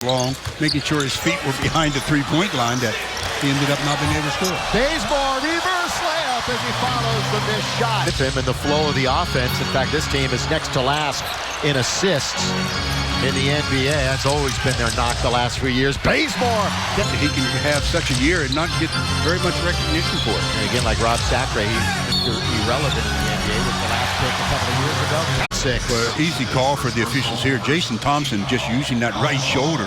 long, making sure his feet were behind the three-point line that he ended up not being able to score. Bazemore reverse layup as he follows the missed shot. It's him in the flow of the offense. In fact, this team is next to last in assists in the NBA. That's always been their knock the last few years. Bazemore. He can have such a year and not get very much recognition for it. And again, like Rob Sacre, he's irrelevant in the NBA with the last pick a couple of years ago. Well, easy call for the officials here. Jason Thompson just using that right shoulder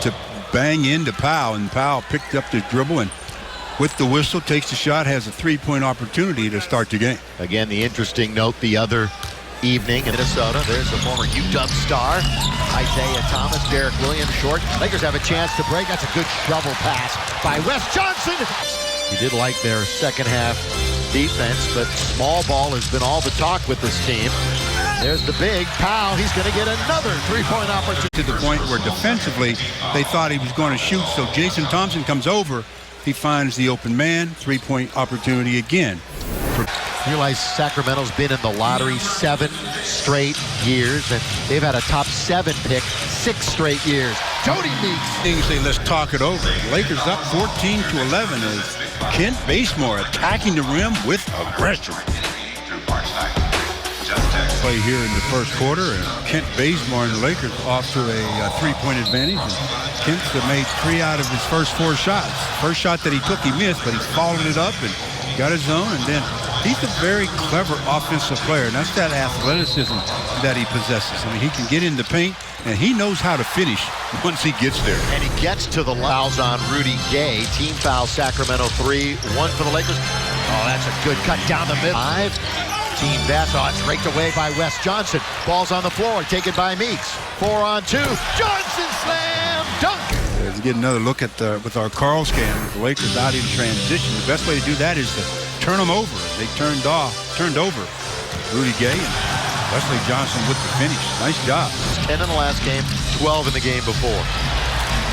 to bang into Powell, and Powell picked up the dribble and with the whistle takes the shot, has a three-point opportunity to start the game. Again, the interesting note the other evening in Minnesota, there's a former UW star, Isaiah Thomas, Derek Williams short. Lakers have a chance to break. That's a good shovel pass by Wes Johnson. He did like their second half defense, but small ball has been all the talk with this team. There's the big Powell. He's going to get another three-point opportunity. To the point where defensively they thought he was going to shoot, so Jason Thompson comes over. He finds the open man, three-point opportunity again. Realize Sacramento's been in the lottery 7 straight years, and they've had a top 7 pick 6 straight years. Jody Meeks. Things say, let's talk it over. Lakers up 14-11 as Kent Bazemore attacking the rim with aggression. Play here in the first quarter, and Kent Bazemore and the Lakers off to a three-point advantage. And Kent's made 3 out of his first 4 shots. First shot that he took, he missed, but he's followed it up and got his own. And then he's a very clever offensive player, and that's that athleticism that he possesses. I mean, he can get in the paint, and he knows how to finish once he gets there. And he gets to the fouls on Rudy Gay. Team foul, Sacramento 3, 1 for the Lakers. Oh, that's a good cut down the middle. 5. Team best. Oh, it's raked away by Wes Johnson. Ball's on the floor, taken by Meeks. 4-on-2. Johnson slam dunk. As we get another look at with our Carl scan, with the Lakers out in transition. The best way to do that is to turn them over. They turned over Rudy Gay and Wesley Johnson with the finish. Nice job. 10 in the last game, 12 in the game before.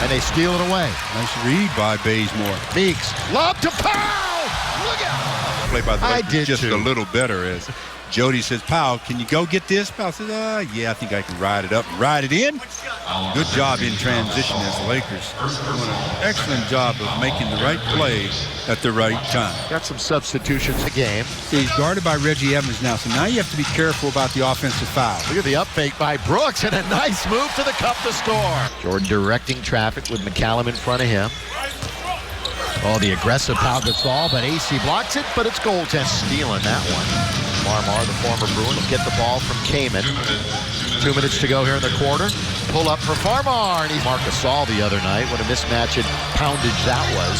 And they steal it away. Nice read by Bazemore. Meeks, lob to Powell. Look out. Play by the Lakers just too. a little better as Jody says, Powell, can you go get this? Powell says, yeah, I think I can ride it up and ride it in. Good job in transition as the Lakers doing an excellent job of making the right play at the right time. Got some substitutions in the game. He's guarded by Reggie Evans now, so now you have to be careful about the offensive foul. Look at the up fake by Brooks and a nice move to the cup to score. Jordan directing traffic with McCallum in front of him. Oh, the aggressive Pau Gasol, but AC blocks it, but it's goaltend stealing that one. Farmar, the former Bruin, will get the ball from Kaman. 2 minutes to go here in the quarter. Pull up for Farmar, and he's Marc Gasol the other night. What a mismatch and poundage that was.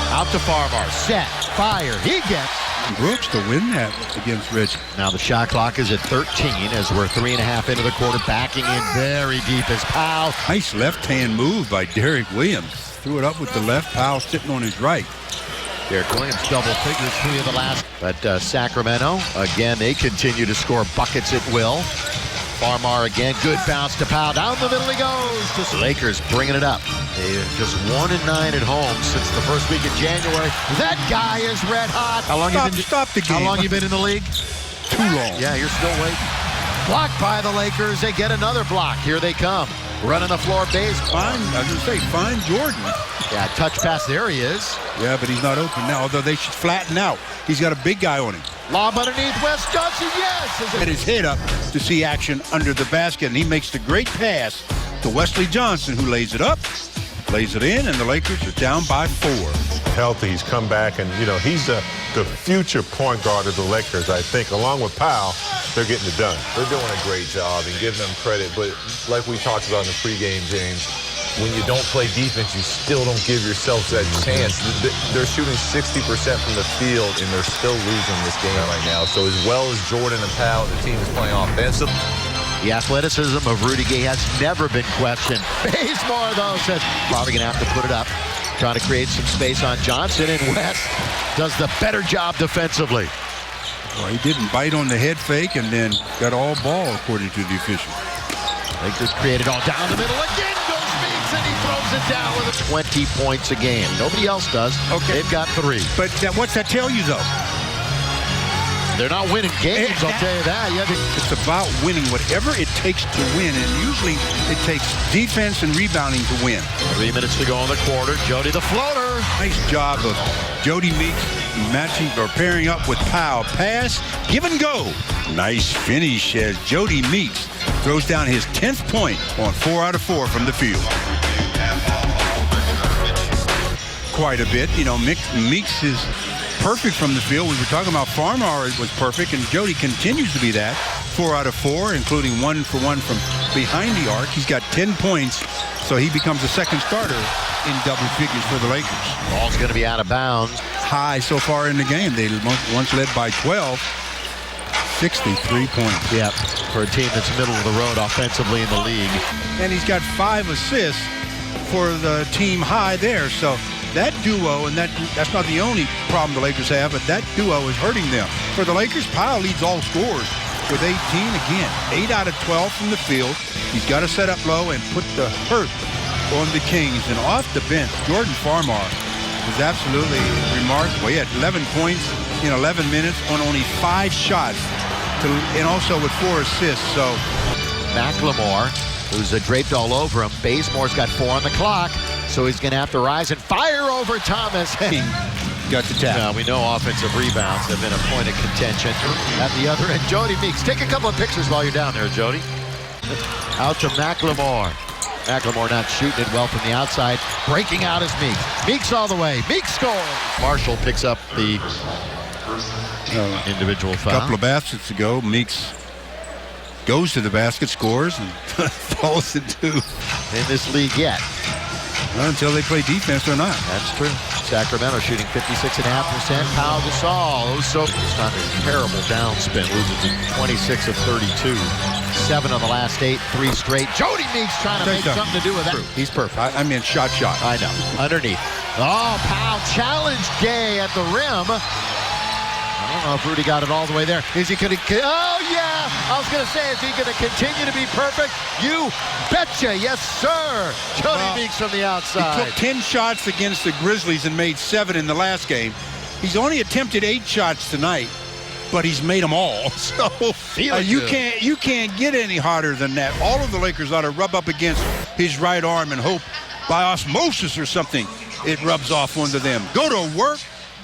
Out to Farmar, set, fire, he gets. Brooks to win that against Reggie. Now the shot clock is at 13 as we're 3.5 into the quarter, backing in very deep as Powell. Nice left-hand move by Derek Williams. Threw it up with the left, Powell sitting on his right. Derek Williams double figures 3 of the last. But Sacramento, again, they continue to score buckets at will. Farmar again, good bounce to Powell. Down the middle he goes. To Lakers bringing it up. They just 1-9 at home since the first week of January. That guy is red hot. How long Stop the game. How long you been in the league? Too long. Yeah, you're still waiting. Blocked by the Lakers. They get another block. Here they come. Running the floor base. I was going to say, find Jordan. Yeah, touch pass. There he is. Yeah, but he's not open now, although they should flatten out. He's got a big guy on him. Lob underneath Wes Johnson. Yes. Get his head up to see action under the basket, and he makes the great pass to Wesley Johnson, who lays it up, lays it in, and the Lakers are down by 4. Healthy, he's come back, and, you know, he's the future point guard of the Lakers, I think. Along with Powell, they're getting it done. They're doing a great job and giving them credit, but like we talked about in the pregame, James, when you don't play defense, you still don't give yourself that chance. They're shooting 60% from the field, and they're still losing this game right now. So as well as Jordan and Powell, the team is playing offensive. The athleticism of Rudy Gay has never been questioned. Bazemore, though, says probably going to have to put it up. Trying to create some space on Johnson, and West does the better job defensively. Well, he didn't bite on the head fake and then got all ball, according to the official. Lakers created all down the middle. Again goes Meeks, and he throws it down with 20 points a game. Nobody else does. Okay. They've got 3. But what's that tell you, though? They're not winning games, I'll tell you that. It's about winning whatever it takes to win, and usually it takes defense and rebounding to win. 3 minutes to go in the quarter. Jody the floater. Nice job of Jody Meeks matching or pairing up with Powell. Pass, give and go. Nice finish as Jody Meeks throws down his 10th point on 4 out of 4 from the field. Quite a bit. You know, Meeks is perfect from the field. We were talking about Farmar was perfect, and Jody continues to be that. 4 out of 4, including 1 for 1 from behind the arc. He's got 10 points, so he becomes the second starter in double figures for the Lakers. Ball's going to be out of bounds. High so far in the game. They once led by 12. 63 points. Yep, for a team that's middle of the road offensively in the league. And he's got 5 assists for the team high there. So that duo, and that's not the only problem the Lakers have, but that duo is hurting them. For the Lakers, Powell leads all scorers with 18 again. 8 out of 12 from the field. He's got to set up low and put the hurt on the Kings. And off the bench, Jordan Farmar is absolutely remarkable. He had 11 points in 11 minutes on only 5 shots, and also with 4 assists. So McLemore, who's draped all over him. Bazemore's got 4 on the clock, so he's going to have to rise and fire over Thomas. Got the tap. Now, we know offensive rebounds have been a point of contention. At the other end, Jody Meeks. Take a couple of pictures while you're down there, Jody. Out to McLemore. McLemore not shooting it well from the outside. Breaking out is Meeks. Meeks all the way. Meeks scores. Marshall picks up the individual foul. A couple of baskets ago, Meeks goes to the basket, scores, and falls into. In this league yet. Well, until they play defense or not. That's true. Sacramento shooting 56.5%. Pau Gasol. So it's not a terrible downspin. Losing 26 of 32. 7 of the last 8. 3 straight. Jody Meeks trying to make something to do with that. He's perfect. I mean, shot. I know. Underneath. Oh, Pau challenged Gay at the rim. I don't know if Rudy got it all the way there. Is he going to... Oh, yeah! I was going to say, is he going to continue to be perfect? You betcha. Yes, sir. Jody Meeks from the outside. He took 10 shots against the Grizzlies and made 7 in the last game. He's only attempted 8 shots tonight, but he's made them all. So you can't get any harder than that. All of the Lakers ought to rub up against his right arm and hope by osmosis or something it rubs off onto them. Go to work,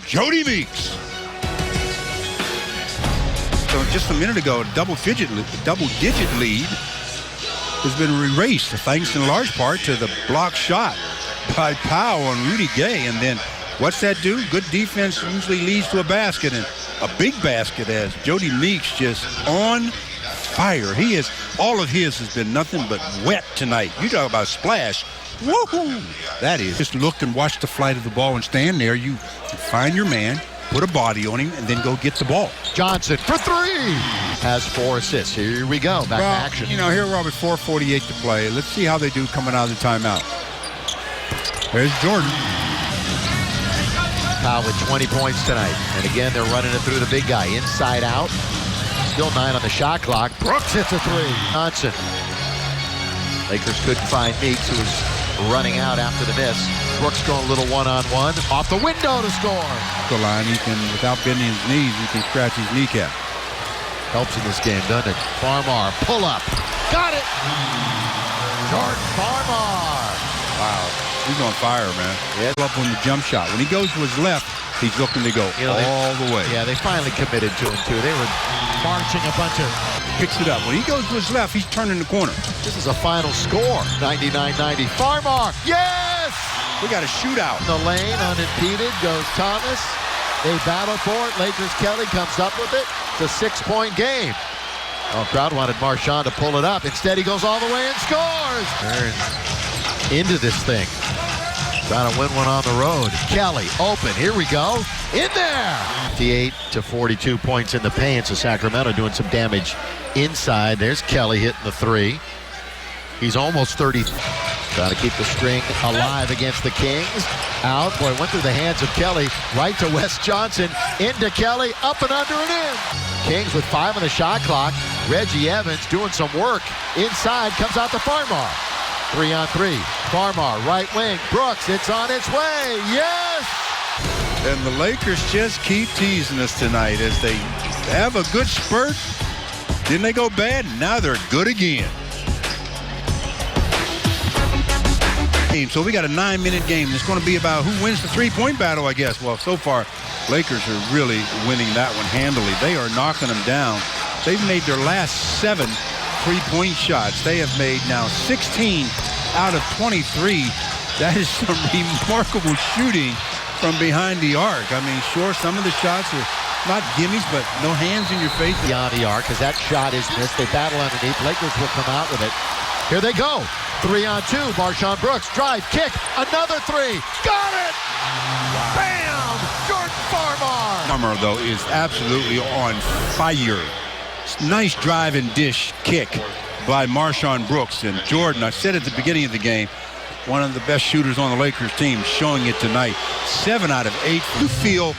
Jody Meeks. So just a minute ago, a double-digit lead has been erased, thanks in large part to the block shot by Powell on Rudy Gay. And then what's that do? Good defense usually leads to a basket, and a big basket as Jody Meeks just on fire. All of his has been nothing but wet tonight. You talk about splash. Woohoo! That is. Just look and watch the flight of the ball and stand there. You find your man, put a body on him, and then go get the ball. Johnson for 3. Has 4 assists. Here we go. Back to action. You know, here we're with 4:48 to play. Let's see how they do coming out of the timeout. There's Jordan. Powell with 20 points tonight. And again, they're running it through the big guy. Inside out. Still 9 on the shot clock. Brooks hits a 3. Johnson. Lakers couldn't find Meeks, who was running out after the miss. Brooks going a little one-on-one. Off the window to score. The line, he can, without bending his knees, he can scratch his kneecap. Helps in this game, doesn't it? Farmar, pull up. Got it! Jordan Farmar. Wow. He's on fire, man. Yeah. Up on the jump shot. When he goes to his left, he's looking to go all the way. Yeah, they finally committed to him, too. They were marching a bunch of... Picks it up. When he goes to his left, he's turning the corner. This is a final score. 99-90. Farmar. Yes! We got a shootout. In the lane, unimpeded, goes Thomas. They battle for it. Lakers Kelly comes up with it. It's a 6-point game. Oh, crowd wanted Marchand to pull it up. Instead, he goes all the way and scores. They're into this thing. Trying to win one on the road. Kelly, open. Here we go. In there. 58 to 42 points in the paint. So Sacramento doing some damage inside. There's Kelly hitting the 3. He's almost 30. Trying to keep the string alive against the Kings. Out. Boy, went through the hands of Kelly. Right to Wes Johnson. Into Kelly. Up and under and in. Kings with 5 on the shot clock. Reggie Evans doing some work. Inside. Comes out to Farmar. 3-on-3. Farmar, right wing. Brooks, it's on its way. Yes! And the Lakers just keep teasing us tonight as they have a good spurt. Then they go bad, and now they're good again. So we got a 9-minute game. It's going to be about who wins the three-point battle, I guess. Well, so far, Lakers are really winning that one handily. They are knocking them down. They've made their last 7 three-point shots. They have made now 16 out of 23. That is some remarkable shooting from behind the arc. I mean, sure, some of the shots are not gimmies, but no hands in your face. Beyond the arc, as that shot is missed. They battle underneath. Lakers will come out with it. Here they go. 3-on-2. Marshawn Brooks. Drive. Kick. Another 3. Got it! Bam! Jordan Farmar. Farmar, though, is absolutely on fire. Nice drive and dish kick by Marshawn Brooks. And Jordan, I said at the beginning of the game, one of the best shooters on the Lakers team, showing it tonight. 7 out of 8. You feel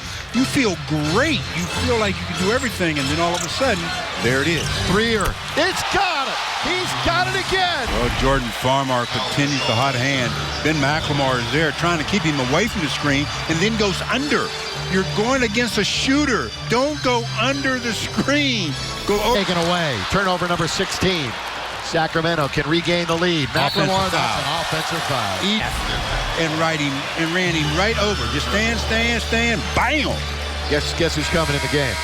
great. You feel like you can do everything, and then all of a sudden, there it is. Threer. It's got it. He's got it again. Well, Jordan Farmar continues the hot hand. Ben McLemore is there trying to keep him away from the screen and then goes under. You're going against a shooter. Don't go under the screen. Go over. Taken away. Turnover number 16. Sacramento can regain the lead. McLemore, that's an offensive foul. And ran him right over. Just stand. Bam! Guess who's coming in the game?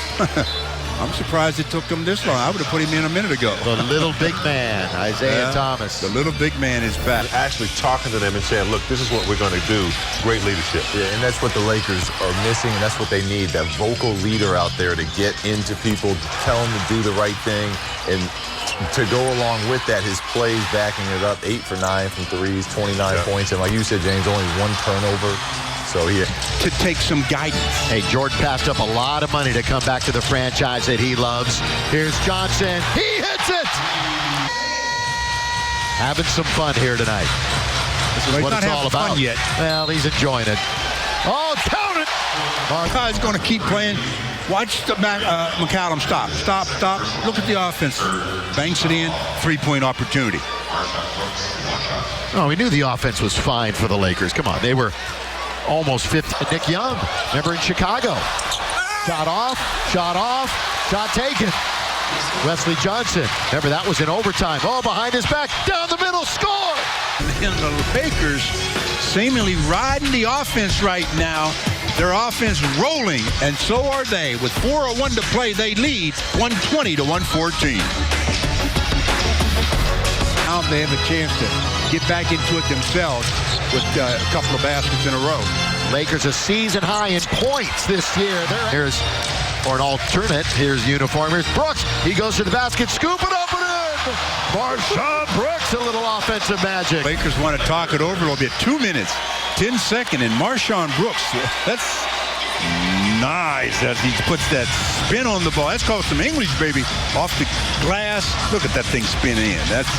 I'm surprised it took him this long. I would have put him in a minute ago. The little big man, Isaiah Thomas. The little big man is back. Actually talking to them and saying, look, this is what we're going to do. Great leadership. Yeah, and that's what the Lakers are missing, and that's what they need, that vocal leader out there to get into people, tell them to do the right thing, and to go along with that, his plays backing it up. 8 for 9 from threes, 29 points, and like you said, James, only 1 turnover. So to take some guidance. Hey, Jordan passed up a lot of money to come back to the franchise that he loves. Here's Johnson. He hits it! Having some fun here tonight. This is what it's all about. Fun yet. Well, he's enjoying it. Oh, count it! Mark's going to keep playing. Watch the McCallum stop. Look at the offense. Banks it in. 3-point opportunity. Oh, we knew the offense was fine for the Lakers. Come on, they were almost 50. Nick Young, remember in Chicago. Shot off, shot taken. Wesley Johnson, remember that was in overtime. Oh, behind his back, down the middle, score! And the Lakers seemingly riding the offense right now. Their offense rolling, and so are they. With 4:01 to play, they lead 120 to 114. Now they have a chance to get back into it themselves with a couple of baskets in a row. Lakers a season high in points this year. Here's, or an alternate, here's uniform. Here's Brooks. He goes to the basket, scoop it up and in. Marshawn Brooks, a little offensive magic. Lakers want to talk it over a little bit. 2 minutes, 10 seconds, and Marshawn Brooks. That's nice as he puts that spin on the ball. That's called some English, baby. Off the glass. Look at that thing spinning in. That's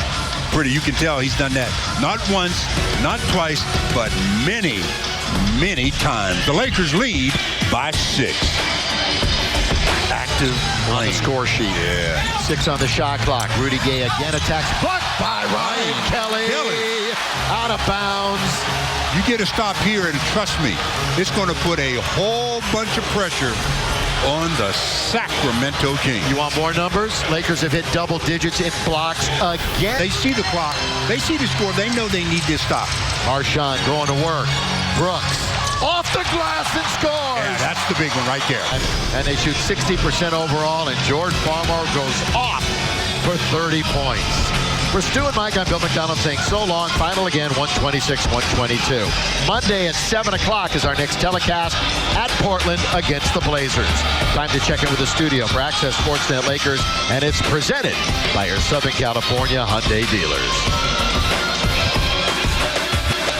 pretty. You can tell he's done that not once, not twice, but many times. The Lakers lead by 6. Active on the score sheet. Yeah. 6 on the shot clock. Rudy Gay again attacks. Blocked by Ryan Kelly. Out of bounds. You get a stop here, and trust me, it's going to put a whole bunch of pressure on the Sacramento Kings. You want more numbers? Lakers have hit double digits in blocks again. They see the clock. They see the score. They know they need this stop. Marshawn going to work. Brooks off the glass and scores. Yeah, that's the big one right there. And they shoot 60% overall, and Jordan Farmar goes off for 30 points. For Stu and Mike, I'm Bill McDonald saying so long. Final again, 126-122. Monday at 7 o'clock is our next telecast at Portland against the Blazers. Time to check in with the studio for Access Sportsnet Lakers, and it's presented by your Southern California Hyundai dealers.